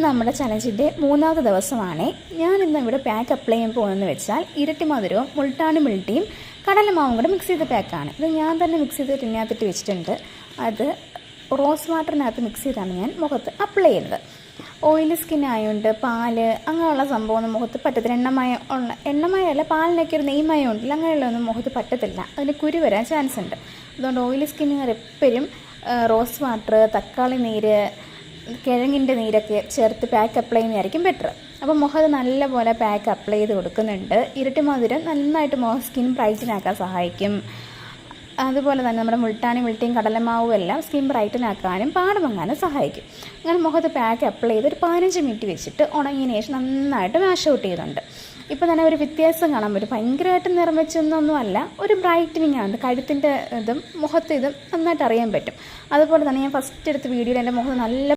നമ്മുടെ ചലഞ്ചിൻ്റെ മൂന്നാമത്തെ ദിവസമാണ്. ഞാനിന്ന് ഇവിടെ പാക്ക് അപ്ലൈ ചെയ്യാൻ പോകുന്നതെന്ന് വെച്ചാൽ ഇരട്ടി മധുരവും മുൾട്ടാണി മിൽട്ടിയും കടലമാവും കൂടെ മിക്സ് ചെയ്ത പാക്കാണ്. ഇത് ഞാൻ തന്നെ മിക്സ് ചെയ്ത് ടിന്നകത്തിട്ട് വെച്ചിട്ടുണ്ട്. അത് റോസ് വാട്ടറിനകത്ത് മിക്സ് ചെയ്താണ് ഞാൻ മുഖത്ത് അപ്ലൈ ചെയ്യുന്നത്. ഓയിലി സ്കിൻ ആയതുകൊണ്ട് പാല് അങ്ങനെയുള്ള സംഭവമൊന്നും മുഖത്ത് പറ്റത്തില്ല. എണ്ണമയമല്ല, പാലിനൊക്കെ ഒരു നെയ്മയം ഉണ്ടല്ലോ, അങ്ങനെയുള്ളതൊന്നും മുഖത്ത് പറ്റത്തില്ല. അതിന് കുരു വരാൻ ചാൻസ് ഉണ്ട്. അതുകൊണ്ട് ഓയിലി സ്കിന്നുകാർ എപ്പോഴും റോസ് വാട്ടർ, തക്കാളി നീര്, കിഴങ്ങിൻ്റെ നീരൊക്കെ ചേർത്ത് പാക്ക് അപ്ലൈ ചെയ്യുന്നതായിരിക്കും ബെറ്റർ. അപ്പോൾ മുഖത്ത് നല്ലപോലെ പാക്ക് അപ്ലൈ ചെയ്ത് കൊടുക്കുന്നുണ്ട്. ഇരട്ടി മധുരം നന്നായിട്ട് സ്കിൻ ബ്രൈറ്റനാക്കാൻ സഹായിക്കും. അതുപോലെ തന്നെ നമ്മുടെ മുൾട്ടാണി മിൽട്ടിയും കടലമാവും എല്ലാം സ്കിൻ ബ്രൈറ്റനാക്കാനും പാട് മങ്ങാനും സഹായിക്കും. അങ്ങനെ മുഖത്ത് പാക്ക് അപ്ലൈ ചെയ്ത് ഒരു 15 മിനിറ്റ് വെച്ചിട്ട് ഉണങ്ങിയതിന് ശേഷം നന്നായിട്ട് വാഷ് ഔട്ട് ചെയ്യുന്നുണ്ട്. ഇപ്പോൾ തന്നെ ഒരു വ്യത്യാസം കാണാൻ പറ്റും. ഭയങ്കരമായിട്ട് നിറം വെച്ചൊന്നുമല്ല, ഒരു ബ്രൈറ്റനിങ് ആണ്. കഴുത്തിൻ്റെ ഇതും മുഖത്ത് ഇതും നന്നായിട്ട് അറിയാൻ പറ്റും. അതുപോലെ തന്നെ ഞാൻ ഫസ്റ്റ് എടുത്ത വീഡിയോയിൽ എൻ്റെ മുഖത്ത് നല്ല